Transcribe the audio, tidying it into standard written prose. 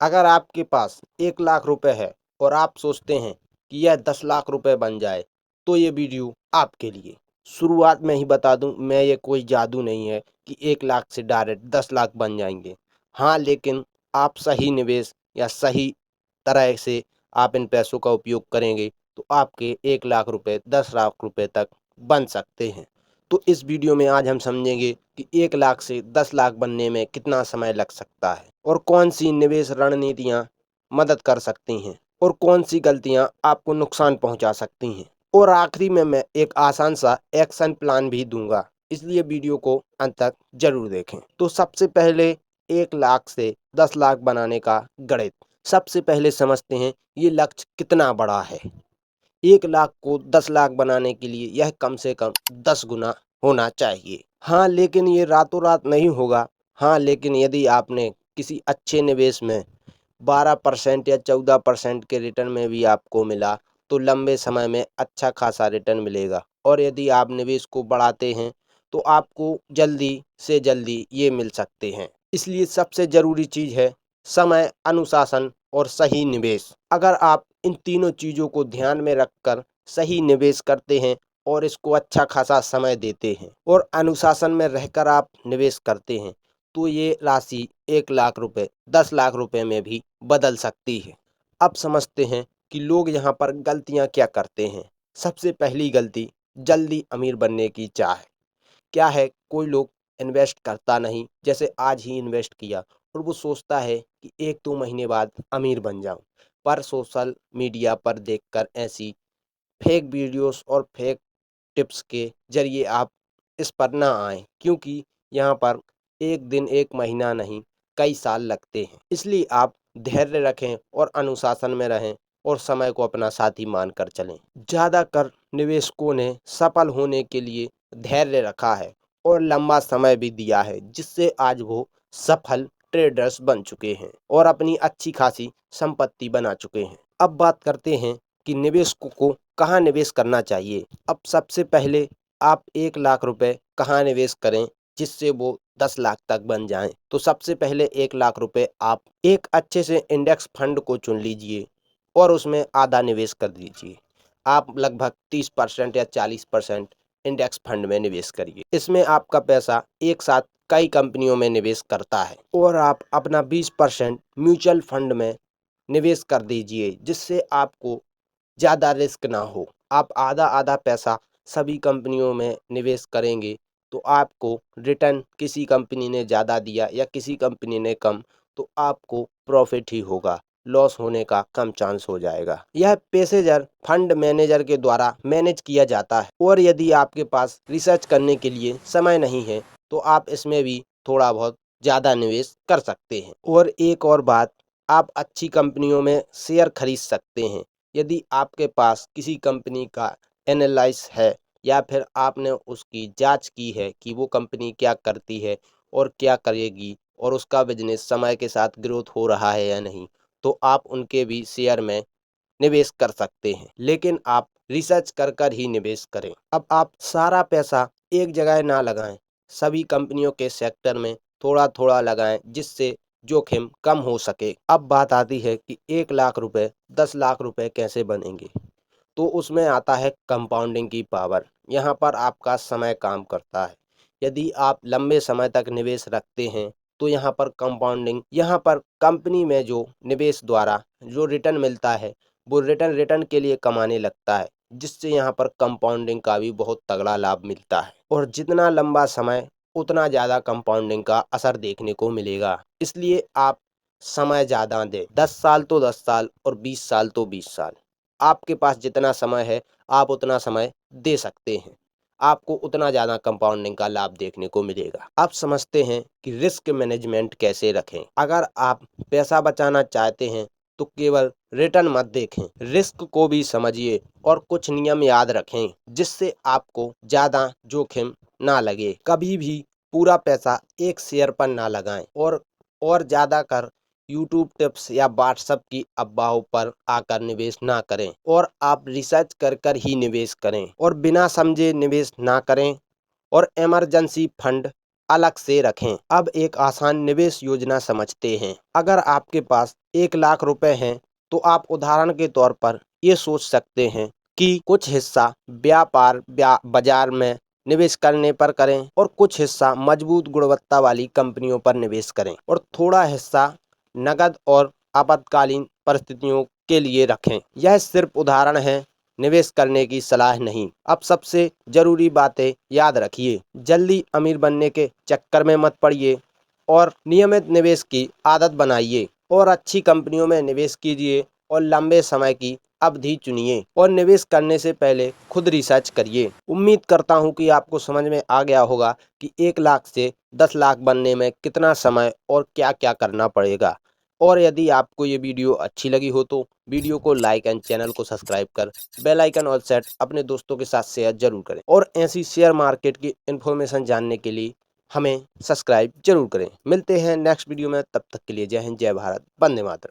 अगर आपके पास 1 लाख रुपए है और आप सोचते हैं कि यह 10 लाख रुपए बन जाए, तो ये वीडियो आपके लिए। शुरुआत में ही बता दूं, मैं ये कोई जादू नहीं है कि 1 लाख से डायरेक्ट 10 लाख बन जाएंगे। हाँ, लेकिन आप सही निवेश या सही तरह से आप इन पैसों का उपयोग करेंगे तो आपके 1 लाख रुपए 10 लाख रुपए तक बन सकते हैं। तो इस वीडियो में आज हम समझेंगे कि 1 लाख से 10 लाख बनने में कितना समय लग सकता है और कौन सी निवेश रणनीतियां मदद कर सकती हैं और कौन सी गलतियां आपको नुकसान पहुंचा सकती हैं। और आखिरी में मैं एक आसान सा एक्शन प्लान भी दूंगा, इसलिए वीडियो को अंत तक जरूर देखें। तो सबसे पहले 1 लाख से 10 लाख बनाने का गणित। सबसे पहले समझते हैं ये लक्ष्य कितना बड़ा है। 1 लाख को 10 लाख बनाने के लिए यह कम से कम 10 गुना होना चाहिए। हाँ, लेकिन ये रातों रात नहीं होगा। हाँ, लेकिन यदि आपने किसी अच्छे निवेश में 12% या 14% के रिटर्न में भी आपको मिला तो लंबे समय में अच्छा खासा रिटर्न मिलेगा। और यदि आप निवेश को बढ़ाते हैं तो आपको जल्दी से जल्दी ये मिल सकते हैं। इसलिए सबसे ज़रूरी चीज़ है समय, अनुशासन और सही निवेश। अगर आप इन तीनों चीज़ों को ध्यान में रखकर सही निवेश करते हैं और इसको अच्छा खासा समय देते हैं और अनुशासन में रहकर आप निवेश करते हैं तो ये राशि 1 लाख रुपए 10 लाख रुपए में भी बदल सकती है। अब समझते हैं कि लोग यहाँ पर गलतियाँ क्या करते हैं। सबसे पहली गलती, जल्दी अमीर बनने की चाह। क्या है, कोई लोग इन्वेस्ट करता नहीं, जैसे आज ही इन्वेस्ट किया और वो सोचता है कि 1-2 महीने बाद अमीर बन जाऊं। पर सोशल मीडिया पर देखकर ऐसी फेक वीडियोस और फेक टिप्स के जरिए आप इस पर ना आएं, क्योंकि यहाँ पर एक दिन एक महीना नहीं कई साल लगते हैं। इसलिए आप धैर्य रखें और अनुशासन में रहें और समय को अपना साथी मानकर चलें। ज़्यादातर निवेशकों ने सफल होने के लिए धैर्य रखा है और लंबा समय भी दिया है, जिससे आज वो सफल ट्रेडर्स बन चुके हैं और अपनी अच्छी खासी संपत्ति बना चुके हैं। अब बात करते हैं कि निवेशकों को कहाँ निवेश करना चाहिए। अब सबसे पहले आप 1 लाख रुपए कहाँ निवेश करें जिससे वो 10 लाख तक बन जाएं। तो सबसे पहले 1 लाख रुपए आप एक अच्छे से इंडेक्स फंड को चुन लीजिए और उसमें आधा निवेश कर दीजिए। आप लगभग 30% या 40% इंडेक्स फंड में निवेश करिए। इसमें आपका पैसा एक साथ कई कंपनियों में निवेश करता है। और आप अपना 20% म्यूचुअल फंड में निवेश कर दीजिए, जिससे आपको ज़्यादा रिस्क ना हो। आप आधा आधा पैसा सभी कंपनियों में निवेश करेंगे तो आपको रिटर्न किसी कंपनी ने ज़्यादा दिया या किसी कंपनी ने कम तो आपको प्रॉफिट ही होगा, लॉस होने का कम चांस हो जाएगा। यह पेशेवर फंड मैनेजर के द्वारा मैनेज किया जाता है और यदि आपके पास रिसर्च करने के लिए समय नहीं है तो आप इसमें भी थोड़ा बहुत ज़्यादा निवेश कर सकते हैं। और एक और बात, आप अच्छी कंपनियों में शेयर खरीद सकते हैं। यदि आपके पास किसी कंपनी का एनालाइस है या फिर आपने उसकी जांच की है कि वो कंपनी क्या करती है और क्या करेगी और उसका बिजनेस समय के साथ ग्रोथ हो रहा है या नहीं, तो आप उनके भी शेयर में निवेश कर सकते हैं। लेकिन आप रिसर्च कर कर ही निवेश करें। अब आप सारा पैसा एक जगह ना लगाएं, सभी कंपनियों के सेक्टर में थोड़ा थोड़ा लगाएं, जिससे जोखिम कम हो सके। अब बात आती है कि 1 लाख रुपए 10 लाख रुपए कैसे बनेंगे। तो उसमें आता है कंपाउंडिंग की पावर। यहाँ पर आपका समय काम करता है। यदि आप लंबे समय तक निवेश रखते हैं तो यहाँ पर कंपाउंडिंग, यहाँ पर कंपनी में जो निवेश द्वारा जो रिटर्न मिलता है वो रिटर्न रिटर्न के लिए कमाने लगता है, जिससे यहाँ पर कंपाउंडिंग का भी बहुत तगड़ा लाभ मिलता है। और जितना लंबा समय उतना ज़्यादा कंपाउंडिंग का असर देखने को मिलेगा। इसलिए आप समय ज़्यादा दें, 10 साल तो 10 साल और 20 साल तो 20 साल। आपके पास जितना समय है आप उतना समय दे सकते हैं, आपको उतना ज़्यादा कंपाउंडिंग का लाभ देखने को मिलेगा। अब समझते हैं कि रिस्क मैनेजमेंट कैसे रखें। अगर आप पैसा बचाना चाहते हैं तो केवल रिटर्न मत देखें, रिस्क को भी समझिए और कुछ नियम याद रखें, जिससे आपको ज़्यादा जोखिम ना लगे। कभी भी पूरा पैसा एक शेयर पर ना लगाएं और ज़्यादा कर यूट्यूब टिप्स या व्हाट्सएप की अफवाहों पर आकर निवेश ना करें और आप रिसर्च कर कर ही निवेश करें और बिना समझे निवेश ना करें। और इमरजेंसी फंड अलग से रखें। अब एक आसान निवेश योजना समझते हैं। अगर आपके पास 1 लाख रुपए हैं तो आप उदाहरण के तौर पर ये सोच सकते हैं कि कुछ हिस्सा बाजार में निवेश करने पर करें और कुछ हिस्सा मजबूत गुणवत्ता वाली कंपनियों पर निवेश करें और थोड़ा हिस्सा नकद और आपातकालीन परिस्थितियों के लिए रखें। यह सिर्फ उदाहरण है, निवेश करने की सलाह नहीं। अब सबसे जरूरी बातें याद रखिए, जल्दी अमीर बनने के चक्कर में मत पड़िए और नियमित निवेश की आदत बनाइए और अच्छी कंपनियों में निवेश कीजिए और लंबे समय की अवधि चुनिए और निवेश करने से पहले खुद रिसर्च करिए। उम्मीद करता हूं कि आपको समझ में आ गया होगा कि 1 लाख से 10 लाख बनने में कितना समय और क्या क्या करना पड़ेगा। और यदि आपको ये वीडियो अच्छी लगी हो तो वीडियो को लाइक एंड चैनल को सब्सक्राइब कर बेल आइकन और सेट अपने दोस्तों के साथ शेयर जरूर करें और ऐसी शेयर मार्केट की इन्फॉर्मेशन जानने के लिए हमें सब्सक्राइब जरूर करें। मिलते हैं नेक्स्ट वीडियो में, तब तक के लिए जय हिंद, जय भारत, वंदे मातरम।